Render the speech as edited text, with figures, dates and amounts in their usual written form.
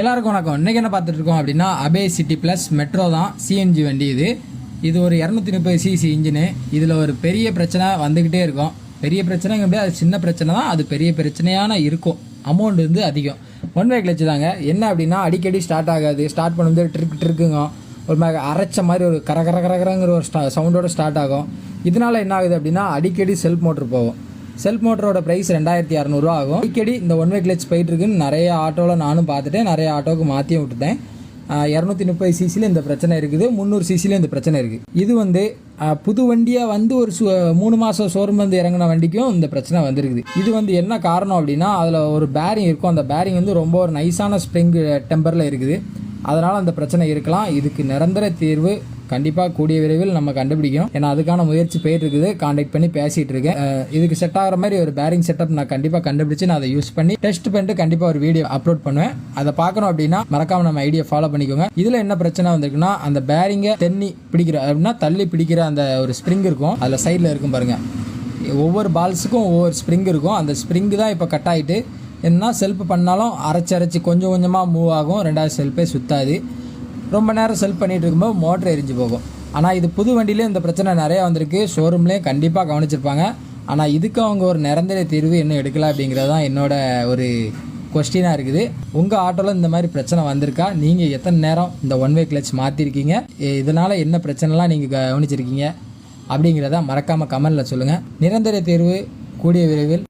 எல்லாருக்கும் வணக்கம். இன்றைக்கி என்ன பார்த்துட்டு இருக்கோம் அப்படின்னா அபே சிட்டி ப்ளஸ் மெட்ரோ தான். சிஎன்ஜி வண்டி இது ஒரு 230 சிசி இன்ஜினு. இதில் ஒரு பெரிய பிரச்சனை வந்துக்கிட்டே இருக்கும். பெரிய பிரச்சனைங்க முடியாது, அது சின்ன பிரச்சனை தான். அது பெரிய பிரச்சனையான இருக்கும். அமௌண்ட் அதிகம். ஒன் வே கிளச்சு தாங்க. என்ன அப்படின்னா அடிக்கடி ஸ்டார்ட் ஆகாது. ஸ்டார்ட் பண்ணும்போது ட்ரிக்குங்க ஒரு மாதிரி அரைச்ச மாதிரி ஒரு கரங்கிற ஒரு சவுண்டோட ஸ்டார்ட் ஆகும். இதனால என்ன ஆகுது அப்படின்னா அடிக்கடி செல்ஃப் மோட்டர் போகும். செல்ஃப் மோட்டரோட ப்ரைஸ் 2600 ஆகும். அடிக்கடி இந்த ஒன் வே கிளச் போயிட்டு இருக்குன்னு நிறைய ஆட்டோவில் நானும் பார்த்துட்டேன். நிறைய ஆட்டோவுக்கு மாற்றியும் விட்டுட்டேன். 230 சிசியில் இந்த பிரச்சனை இருக்குது, 300 சிசியில் இந்த பிரச்சனை இருக்குது. இது புது வண்டியாக ஒரு 3 மாதம் ஷோரூம் இறங்கின வண்டிக்கும் இந்த பிரச்சனை வந்திருக்குது. இது என்ன காரணம் அப்படின்னா அதில் ஒரு பேரிங் இருக்கும். அந்த பேரிங் ரொம்ப ஒரு நைஸான ஸ்ப்ரிங் டெம்பரில் இருக்குது. அதனால் அந்த பிரச்சனை இருக்கலாம். இதுக்கு நிரந்தர தீர்வு கண்டிப்பாக கூடிய விரைவில் நம்ம கண்டுபிடிக்கணும். ஏன்னா அதுக்கான முயற்சி போயிட்டு இருக்குது. கான்டாக்ட் பண்ணி பேசிகிட்டு இருக்கேன். இதுக்கு செட் ஆகிற மாதிரி ஒரு பேரிங் செட்டப் நான் கண்டிப்பாக கண்டுபிடிச்சு நான் அதை யூஸ் பண்ணி டெஸ்ட் பண்ணிட்டு கண்டிப்பாக ஒரு வீடியோ அப்லோட் பண்ணுவேன். அதை பார்க்கணும் அப்படின்னா மறக்காம நம்ம ஐடியா ஃபாலோ பண்ணிக்கோங்க. இதில் என்ன பிரச்சனை வந்திருக்குன்னா அந்த பேரிங்கை தென்னி பிடிக்கிற அப்படின்னா தள்ளி பிடிக்கிற அந்த ஒரு ஸ்ப்ரிங் இருக்கும். அதில் சைடில் இருக்கும் பாருங்கள். ஒவ்வொரு பால்ஸுக்கும் ஒவ்வொரு ஸ்ப்ரிங் இருக்கும். அந்த ஸ்ப்ரிங் தான் இப்போ கட் ஆகிட்டு என்ன செல்ஃப் பண்ணாலும் அரைச்சி கொஞ்சம் கொஞ்சமாக மூவ் ஆகும். ரெண்டாவது செல்ஃபே சுத்தாது. ரொம்ப நேரம் செல்ஃப் பண்ணிகிட்டு இருக்கும்போது மோட்டர் எரிஞ்சு போகும். ஆனால் இது புது வண்டியிலே இந்த பிரச்சனை நிறையா வந்திருக்கு. ஷோரூம்லேயும் கண்டிப்பாக கவனிச்சிருப்பாங்க. ஆனால் இதுக்கு அவங்க ஒரு நிரந்தர தீர்வு என்ன எடுக்கலாம் அப்படிங்கிறது தான் என்னோட ஒரு கொஸ்டினாக இருக்குது. உங்கள் ஆட்டோவில் இந்த மாதிரி பிரச்சனை வந்திருக்கா? நீங்கள் எத்தனை நேரம் இந்த ஒன் வே கிளச் மாற்றிருக்கீங்க? இதனால் என்ன பிரச்சனைலாம் நீங்கள் கவனிச்சிருக்கீங்க அப்படிங்கிறத மறக்காமல் கமெண்டில் சொல்லுங்கள். நிரந்தர தீர்வு கூடிய விரைவில்